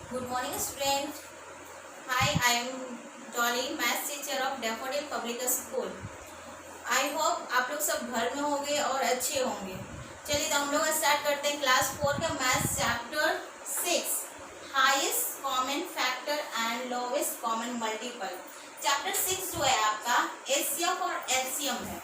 Good morning, student. Hi, I am Dolly, math teacher of Daffodil Public School. I hope आप लोग सब घर में होंगे और अच्छे होंगे। चलिए तो हम लोग स्टार्ट करते हैं क्लास 4 का maths chapter 6 highest common factor and lowest common multiple. Chapter 6 जो है आपका एचसीएफ और एलसीएम है।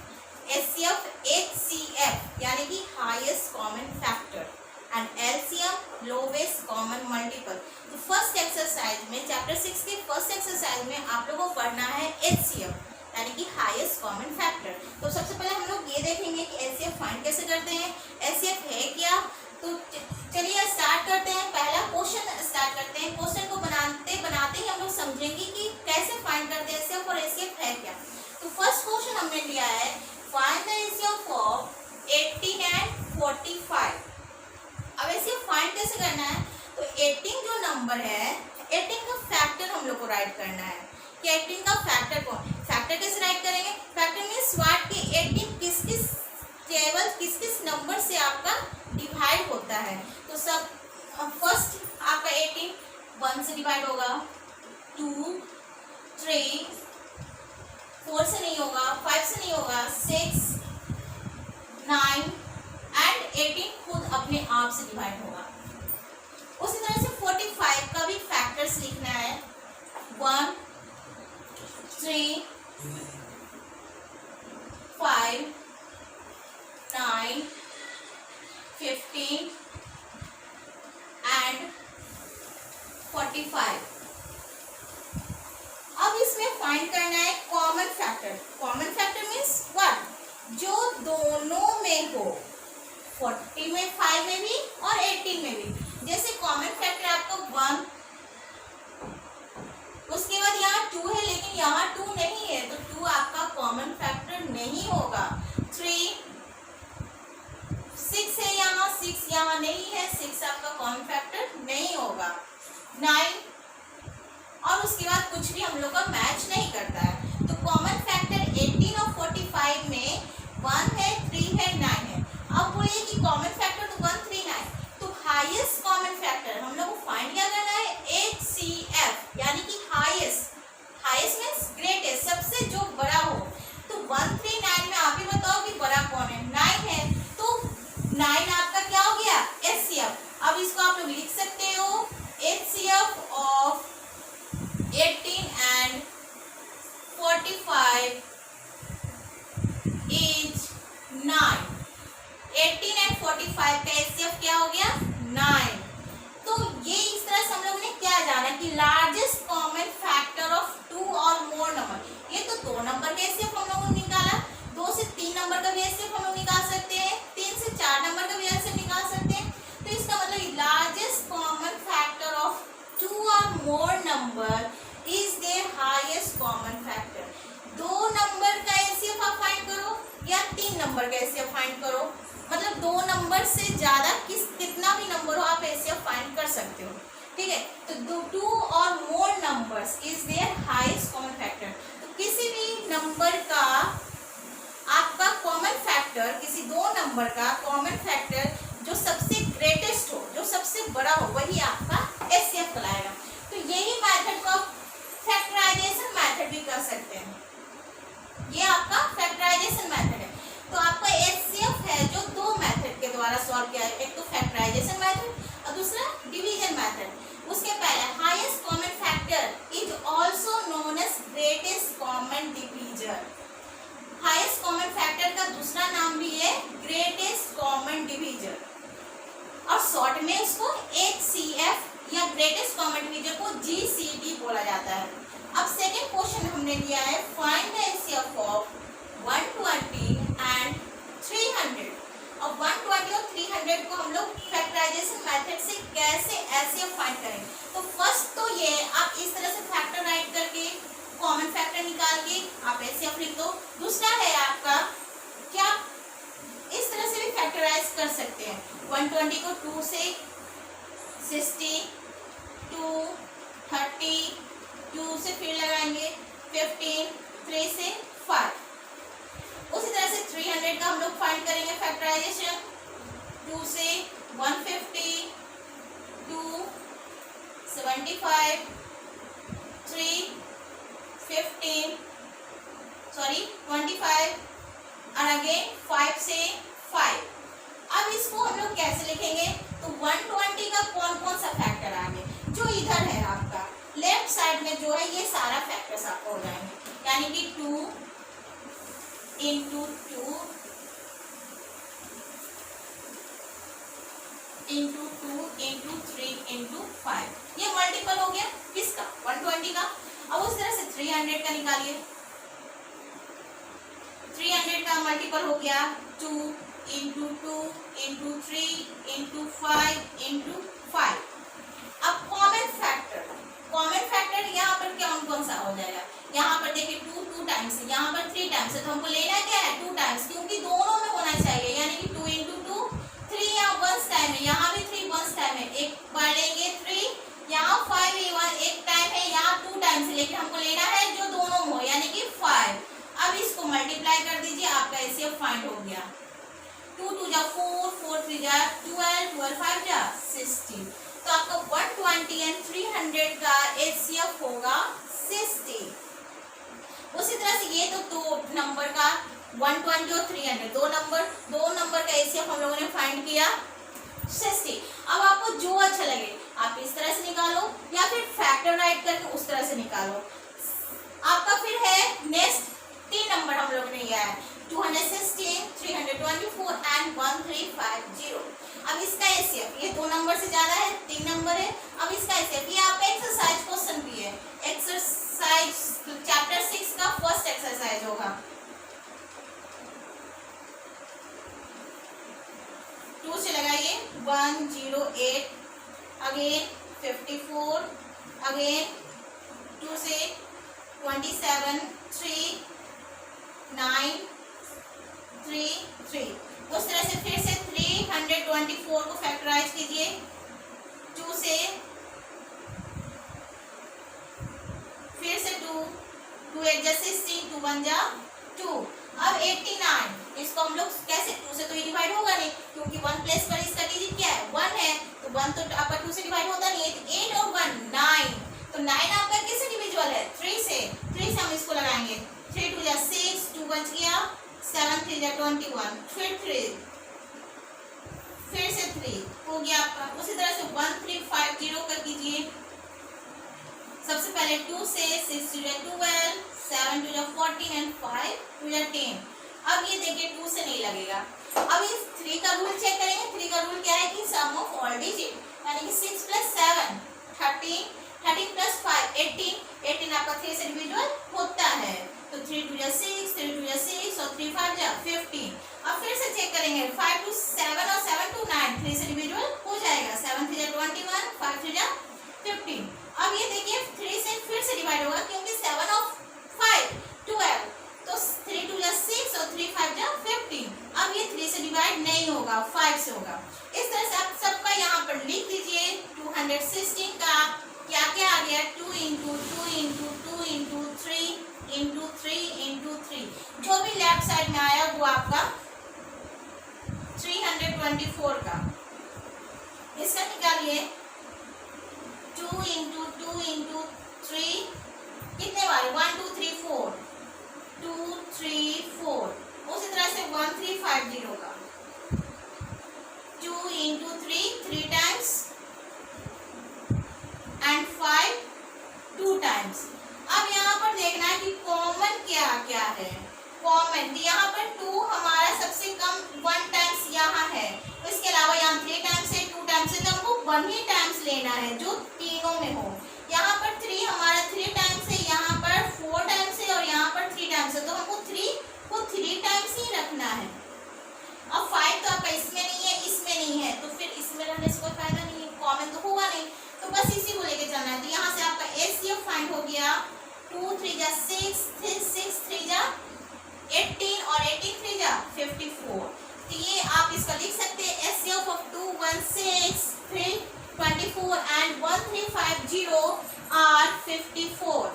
एचसीएफ एचसीएफ यानी कि highest common factor and LCM lowest common multiple. तो फर्स्ट एक्सरसाइज में चैप्टर 6 के फर्स्ट एक्सरसाइज में आप लोगों को पढ़ना है एचसीएफ यानी कि हाईएस्ट कॉमन फैक्टर। तो सबसे पहले हम लोग ये देखेंगे कि एचसीएफ फाइंड कैसे करते हैं, एचसीएफ है क्या। तो चलिए स्टार्ट करते हैं, पहला क्वेश्चन स्टार्ट करते हैं। क्वेश्चन को बनाते बनाते ही हम लोग समझेंगे कि कैसे फाइंड करते हैं एचसीएफ और एचसीएफ है क्या। तो फर्स्ट क्वेश्चन हमने लिया है find the HCF of 18 and 45। अब एचसीएफ फाइंड कैसे करना है, तो 18 जो नंबर है 18 का फैक्टर हम लोग को राइट करना है कि 18 का फैक्टर कौन, फैक्टर कैसे राइट करेंगे। फैक्टर मींस व्हाट कि 18 किस किस केवल किस किस नंबर से आपका डिवाइड होता है। तो सब फर्स्ट आपका 18 1 से डिवाइड होगा, 2 3 4 से नहीं होगा, 5 से नहीं होगा, 6 9 एंड 18 खुद अपने आप से डिवाइड होगा। उसी तरह से 45 का भी फैक्टर्स लिखना है 1 3 5 9 15 एंड 45। अब इसमें फाइंड करना है common factor. Common factor means what, जो दोनों में हो, 40 में 5 में भी और 18 में भी। जैसे कॉमन फैक्टर आपको 1, उसके बाद यहाँ 2 है लेकिन यहाँ 2 नहीं है तो 2 आपका कॉमन फैक्टर नहीं होगा। 3 6 है यहाँ, 6 यहाँ नहीं है, 6 आपका कॉमन फैक्टर नहीं होगा। 9 और उसके बाद कुछ भी हम लोग का मैच नहीं करता है। तो कॉमन फैक्टर 18 और 45 में 1 है, 3 है, 9 है। अब बोलिए कि कॉमन फैक्टर तो 1 3 9, तो हाईएस्ट कॉमन फैक्टर हम लोग को फाइंड क्या करना है, एचसीएफ यानी कि हाईएस्ट। हाईएस्ट मींस ग्रेटेस्ट, सबसे जो बड़ा हो। तो 1 3 9 में आप ही बताओ कि बड़ा कौन है, 9 है। तो 9 आपका क्या हो गया, एचसीएफ। अब इसको आप लोग लिख सकते हो HCF of 18 and 45 is 9। 18 and 45 का एचसीएफ क्या हो गया, 9। तो ये इस तरह से हम लोगों ने क्या जाना कि लार्जेस्ट कॉमन फैक्टर ऑफ 2 और मोर नंबर। ये तो 2 नंबर का एचसीएफ हम लोगों ने निकाला, 2 से 3 नंबर का भी एचसीएफ हम लोग निकाल सकते हैं, 3 से 4 नंबर का भी एचसीएफ निकाल सकते हैं। तो इसका मतलब लार्जेस्ट कॉमन फैक्टर ऑफ 2 और more number is their highest common factor. 2 number का एचसीएफ आप फाइंड करो या 3 नंबर का एचसीएफ फाइंड करो, मतलब 2 नंबर से ज्यादा कितना भी नंबर हो आप एचसीएफ फाइंड कर सकते हो, ठीक है। तो 2 और more numbers is their highest common factor. तो किसी भी नंबर का आपका कॉमन फैक्टर, किसी 2 नंबर का कॉमन फैक्टर जो सबसे ग्रेटेस्ट हो, जो सबसे बड़ा हो, वही आपका एचसीएफ कहलाएगा। तो यही मेथड को आप फैक्टराइजेशन मेथड भी कर सकते हैं, ये आपका फैक्टराइजेशन मेथड है। तो आपका एचसीएफ है जो 2 मेथड के द्वारा सॉल्व किया है, एक तो फैक्टराइजेशन मेथड और दूसरा डिवीजन मेथड। उसके पहले highest common factor is also known as greatest common divisor. Highest common factor का दूसरा नाम भी है ग्रेटेस्ट कॉमन डिवीजर और शॉर्ट में उसको एचसीएफ या ग्रेटेस्ट कॉमन डिवीजर को जीसीडी बोला जाता है। अब सेकंड क्वेश्चन हमने लिया है find the HCF of 120 and 300। और 120 और 300 को हम लोग फैक्टराइजेशन मेथड से कैसे एचसीएफ फाइंड करेंगे। तो फर्स्ट तो ये आप इस तरह से फैक्टर राइट करके कॉमन फैक्टर निकाल के आप एचसीएफ लिख दो। दूसरा है आपका क्या, इस तरह से भी फैक्टराइज कर सकते हैं। 120 को 2 से 60, 2 30, 2 से फिर लगाएंगे 15, 3 से 5। उसी तरह से 300 का हम लोग फाइंड करेंगे फैक्टराइजेशन, 2 से 150, 2 25, 3, 15, सॉरी 25 और अगेन 5 से 5। अब इसको हम लोग कैसे लिखेंगे? तो 120 का कौन कौन सा फैक्टर आ गया? जो इधर है आपका लेफ्ट साइड में जो है ये सारा फैक्टर्स आपको हो जाएंगे, यानी कि 2 into 2 into 2 into 3 into 5, ये मल्टीपल हो गया किसका? 120 का। अब उस तरह से 300 का निकालिए। 300 का मल्टीपल हो गया 2 into 2 into 3 into 5 into 5। अब कॉमन फैक्टर यहाँ पर क्या कौन सा हो जाएगा? यहाँ पर देखिए 2 टाइम्स है, यहाँ पर 3 टाइम्स है, तो हमको लेना क्या है? 2 टाइम्स, क्योंकि दोनों में होना चाहिए, यानी कि 2 into 2 3 यहाँ वंस टाइम है, यहाँ भी 3 वंस टाइम है, एक बार लेंगे 3, यहाँ 5 एक टाइम है, यहाँ 2 टाइम्स है, लेकिन हमको लेना है जो दोनों में हो, यानी कि 5। अब इसको मल्टीप्लाई कर दीजिए, आपका एचसीएफ फाइंड हो गया। 2 2 जा 4, 4 3 जा 12, 12 5 जा 60। तो आपका 120 एंड 300 का एचसीएफ होगा 60। उसी तरह से ये तो दो नंबर का 120 और 300 दो नंबर का एचसीएफ हम लोगों ने फाइंड किया 60। अब आपको जो अच्छा लगे आप इस तरह से निकालो या फिर फैक्टर राइट करके उस तरह से निकालो। आपका फिर है नेक्स्ट 3 नंबर हम लोग ने लिया है 216, 324 एंड 1350। अब इसका एचसीएफ ये 2 नंबर से ज्यादा है, 3 नंबर है। अब इसका एचसीएफ ये आपका एक्सरसाइज क्वेश्चन भी है, एक्सरसाइज चैप्टर 6 का फर्स्ट एक्सरसाइज होगा। 2 से लगाइए 108, अगेन 54, अगेन 2 से 27, 3 9 3 3। उस तरह से फिर से 324 को फैक्टराइज कीजिए 2 से, फिर से 2 8 जा 16, 2 1 जा 2। अब 89 इसको हम लोग कैसे 2 से तो ये डिवाइड होगा नहीं, क्योंकि 1 प्लेस पर इसका डिजिट क्या है 1 है, तो 1 तो आपका 2 से डिवाइड होता नहीं है, तो 8 और 1 9, तो 9 आपका किससे डिविजिबल है 3 से हम इसको लगाएंगे। 3 2 जा 6, 2 बच गया, 7 3 जा 21, फिर से 3 हो गया आपका। उसी तरह से 1350 कर कीजिए। सबसे पहले 2 से 6 2 जा 12, 7 2 जा 14 एंड 5 2 जा 10। अब ये देखिए 2 से नहीं लगेगा। अब इस 3 का रूल चेक करेंगे। 3 का रूल क्या है कि सम ऑफ ऑल डिजिट, यानी कि 6 + 7 13, 13 + 5 18, 18 आपका 3 से डिविजिबल होता है, तो 3 2 जा 6, 3 2 जा 6 और 3 5 जा 15। अब फिर से चेक करेंगे 5 2 7 और 7 2 9, 3 से डिविजिबल हो जाएगा, 7 3 जा 21, 5 3 जा 15। अब ये देखिए 3 से फिर से डिवाइड होगा, क्योंकि 7 और 5 12, तो 3 2 जा 6 और 3 5 जा 15। अब ये 3 से डिवाइड नहीं होगा, 5 से होगा। इस तरह से आप सबका यहाँ पर लिख दीजिए। 216 का क्या क्या आ गया 2 into 2 into 2 into 3 into 3 into 3, जो भी लेफ्ट साइड में आया वो आपका 324 का। इसका निकालिए 2 into 2 into 3 कितने बार 1 2 3 4 2 3 4। उसी तरह से 1350 का 2 into 3 टाइम्स एंड 5 2 टाइम्स। अब यहाँ पर देखना है कि कॉमन क्या क्या है। कॉमन यहाँ पर 2 हमारा सबसे कम 1 टाइम्स यहाँ है, इसके अलावा यहाँ 3 टाइम्स है 2 टाइम्स है, तो हमको 1 ही टाइम्स लेना है जो तीनों में हो। यहाँ पर 3 हमारा 3 टाइम्स है, यहाँ पर 4 टाइम्स है और यहाँ पर 3 टाइम्स है, तो हमको 3 को 3 टाइम्स ही रखना है। अब 5 तो आपका इसमें नहीं है, इसमें नहीं है, तो फिर इसमें रहने से कोई फायदा नहीं है, कॉमन तो होगा नहीं, तो बस इसी को लेके चलना है। तो यहाँ से आपका एचसीएफ फाइंड हो गया 2 3 जा 6, 6 3 जा 18 और 18 3 जा 54। तो ये आप इसका लिख सकते हैं एचसीएफ ऑफ 216, 324 एंड 1350 आर 54।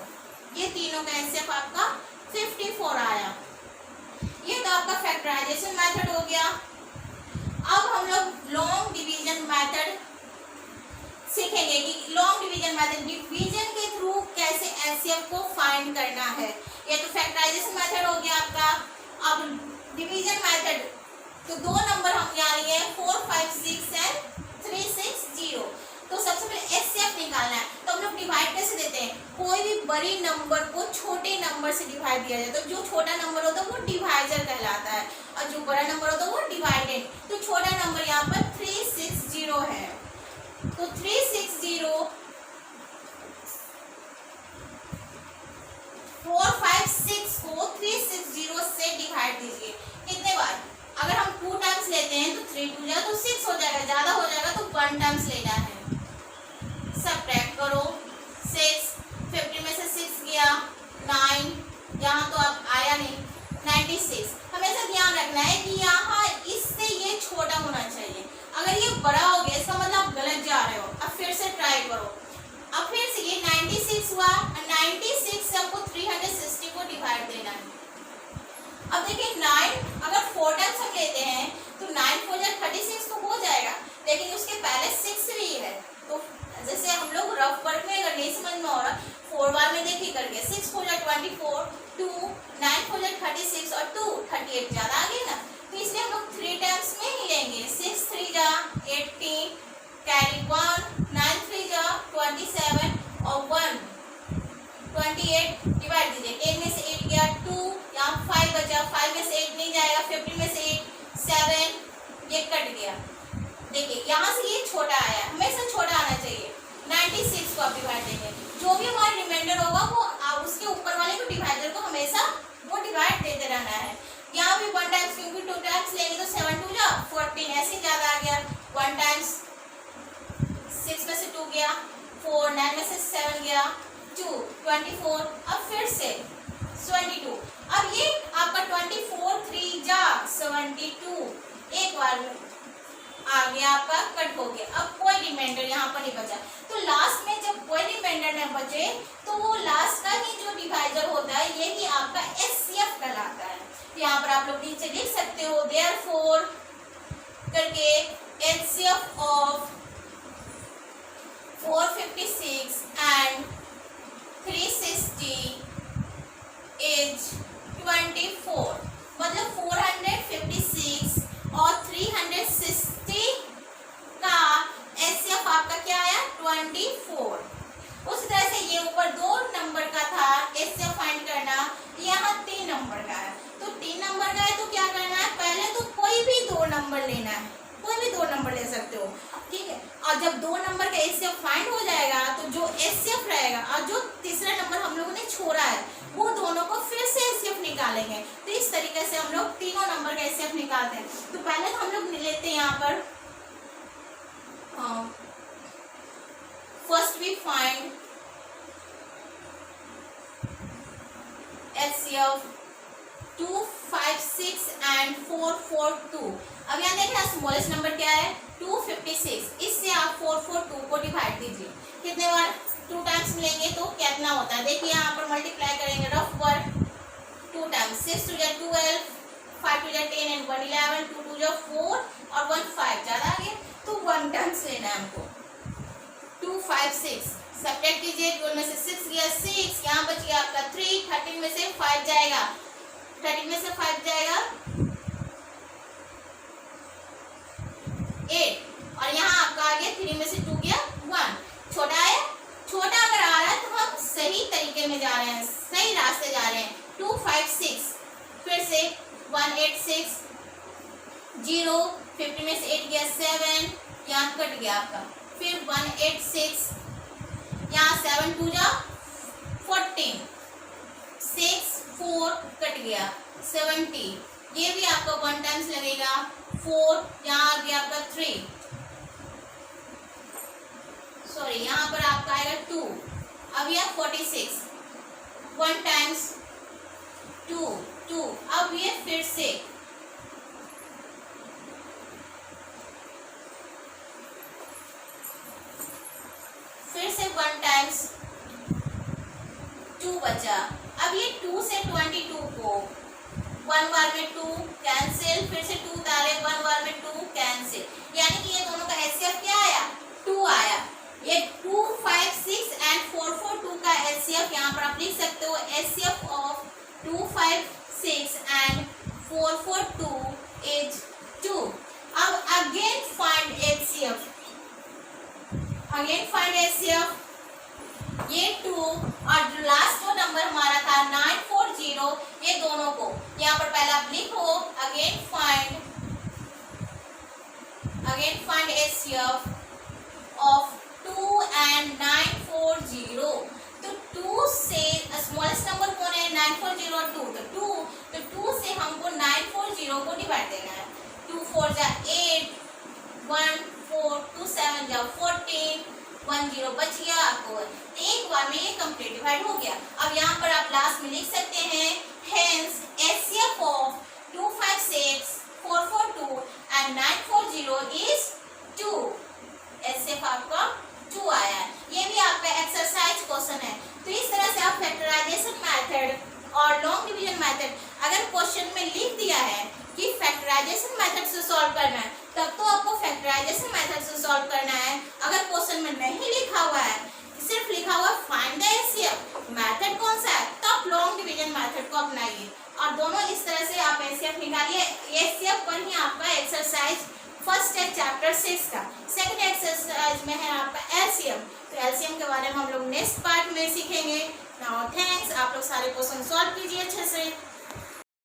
ये तीनों का एचसीएफ आपका 54 आया। ये तो आपका फैक्टराइजेशन मेथड हो गया। अब हम लोग लॉन्ग डिवीजन मेथड सीखेंगे कि लॉन्ग डिवीजन मेथड, डिवीजन के थ्रू कैसे एचसीएफ को फाइंड करना है। ये तो फैक्टराइजेशन मेथड हो गया आपका। अब डिवीजन मेथड, तो दो नंबर हम यहाँ लिए 4, 5, 6 एंड 3, 6, 0। तो सबसे पहले एचसीएफ निकालना है। तो हम लोग डिवाइड कैसे देते हैं, कोई भी बड़ी नंबर को छोटे नंबर से डिवाइड दिया जाए तो जो छोटा नंबर होता है वो डिवाइजर कहलाता है और जो बड़ा नंबर होता है वो डिवाइडेड। तो छोटा नंबर यहाँ पर 360 है, तो 360 4, 5, 6 को 360 से डिवाइड दीजिए। कितने बार, अगर हम 2 टाइम्स लेते हैं तो 3 2 जा तो 6 हो जाएगा, ज्यादा हो जाएगा तो 1 टाइम्स लेना है। सब्ट्रैक्ट करो, 6 50 में से 6 गया 9, यहाँ तो अब आया नहीं 96। हमेशा ध्यान रखना है कि यहाँ इससे ये छोटा होना चाहिए। अगर ये बड़ा हो गया इसका मतलब आप गलत जा रहे हो। अब फिर से ट्राई करो, अब फिर से ये 96 हुआ, 96 से हमको 360 को डिवाइड देना है। अब देखिए 9 अगर 4 टाइम्स हम लेते हैं तो 9 4 जा 36 तो हो जाएगा, लेकिन उसके पहले 6 भी है। तो जैसे हम लोग रफ वर्क में अगर नहीं समझ में हो रहा 4 बार में देखिए करके 6 4 जा 24, 2 9 4 जा 36 और 2 38 ज्यादा आ गई ना, तो इसलिए हम लोग 3 टाइम्स में ही लेंगे। 6 3 जा 18 कैरी 1, 9 3 जा 27 और 1 28 डिवाइड दीजिए। 10 में से 8 गया 2, यहाँ 5 बचा, 5 में से 8 नहीं जाएगा, 50 में से 8 7, ये कट गया। देखिए यहाँ से ये छोटा आया, हमेशा छोटा आना चाहिए। 96 को आप डिवाइड देंगे, जो भी हमारा रिमाइंडर होगा वो आप उसके ऊपर वाले को डिवाइडर को हमेशा वो डिवाइड देते रहना है। यहाँ भी 1 टाइम्स, क्योंकि 2 टाइम्स लेंगे तो 7 2 जा 14, ऐसे ज्यादा आ गया। 1 टाइम्स 6 में से 2 गया 4, 9 में से 7 गया 2 24, अब फिर से 22। अब ये आपका 24 3 जा 72, एक बार में आ गया आपका, कट हो गया। अब कोई रिमाइंडर यहाँ पर नहीं बचा, तो लास्ट में जब कोई रिमाइंडर न बचे तो वो लास्ट का ही जो डिवाइजर होता है ये ही आपका एचसीएफ कहलाता है। तो यहाँ पर आप लोग नीचे लिख सकते हो देयरफॉर करके एचसीएफ ऑफ 456 एंड 360 इज 24, मतलब 456 और 360 का एचसीएफ आपका क्या आया 24। उसी तरह से ये ऊपर 2 नंबर का था एचसीएफ फाइंड करना, यहाँ 3 नंबर का है। तो 3 नंबर का है तो क्या करना है, पहले तो कोई भी 2 नंबर लेना है, कोई भी 2 नंबर ले सकते हो, ठीक है। और जब 2 नंबर का एचसीएफ फाइंड हो जाएगा तो जो एचसीएफ रहेगा और जो तीसरा नंबर हम लोगों ने छोड़ा है वो दोनों को फिर से एचसीएफ निकालेंगे। तो इस तरीके से हम लोग तीनों नंबर का एचसीएफ निकालते हैं। तो पहले तो हम लोग लेते हैं यहाँ पर first we find HCF 2 5 6 and 4 4 2। अब यहाँ देख रहे हैं स्मॉलेस्ट नंबर क्या है 256, इससे आप 4 4 2 को डिवाइड दीजिए। कितने बार 2 टाइम्स लेंगे तो कितना होता है, देखिए यहाँ पर मल्टीप्लाई करेंगे रफ वर्क 2 टाइम्स 6 2 जा 12, 5 2 जा 10 एंड 1 11, 2 2 जा 4 और 1 5 ज्यादा आ गया, तो 1 टाइम्स लेना है हमको। 2 5 6 सब्ट्रैक्ट कीजिए, 12 में से 6 गया 6, यहाँ बच गया आपका 3, 13 में से 5 जाएगा, 13 में से 5 जाएगा 8, और यहाँ आपका आ गया 3 में से 2 गया 1। छोटा है, छोटा अगर आ रहा है तो हम सही तरीके में जा रहे हैं, सही रास्ते जा रहे हैं। 2 5 6 फिर से 1 8 6 0, 50 में से 8 गया 7, यहाँ कट गया आपका, फिर 1 8 6, यहाँ 7 2 जा 14, 6 4 कट गया 70, ये भी आपका 1 टाइम्स लगेगा 4, यहाँ आ गया आपका 3, सॉरी यहाँ पर आपका आएगा 2, अब यह 46 1 टाइम्स 2 2, अब ये फिर से फिर से 1 टाइम्स 2 बचा। अब ये 2 से 22 को 1 बार में 2 कैंसिल, फिर से 2 उतारे 1 बार में 2 कैंसिल, यानी कि ये दोनों का एचसीएफ क्या आया 2 आया। ये 2 अगेन फाइंड एचसीएफ, ये 2 और जो लास्ट जो नंबर हमारा था 940, ये दोनों को यहाँ पर पहले आप लिखो again find HCF of 2 and 940। तो 2 से स्मॉलेस्ट नंबर कौन है, 940 और 2, तो 2 से हमको 940 को डिवाइड देना है। 2 4 जा 8, 1 4 2 7 जा 14, 1 0 बच गया आपको। एक बार में ये कंप्लीट डिवाइड हो गया। अब यहाँ पर आप लास्ट में लिख सकते हैं hence HCF of 256 442 and 940 is 2। HCF आपका 2 आया है। ये भी आपका एक्सरसाइज क्वेश्चन है। तो इस तरह से आप फैक्टराइजेशन मेथड और लॉन्ग डिवीजन मेथड, अगर क्वेश्चन में लिख दिया है कि फैक्टराइजेशन मेथड से सॉल्व करना है, तब तो आपको फैक्टराइजेशन मेथड से सॉल्व करना है। अगर क्वेश्चन में नहीं लिखा हुआ है, सिर्फ लिखा हुआ फाइंड द एचसीएफ, मेथड कौन सा है, तो आप लॉन्ग डिवीजन मेथड को अपनाइए और दोनों इस तरह से आप एचसीएफ निकालिए। एचसीएफ पर ही आपका एक्सरसाइज फर्स्ट है चैप्टर 6 का। सेकंड एक्सरसाइज में है आपका एलसीएम। तो एलसीएम के बारे में हम लोग नेक्स्ट पार्ट में सीखेंगे। नाउ थैंक्स, आप लोग सारे क्वेश्चन सॉल्व कीजिए अच्छे से।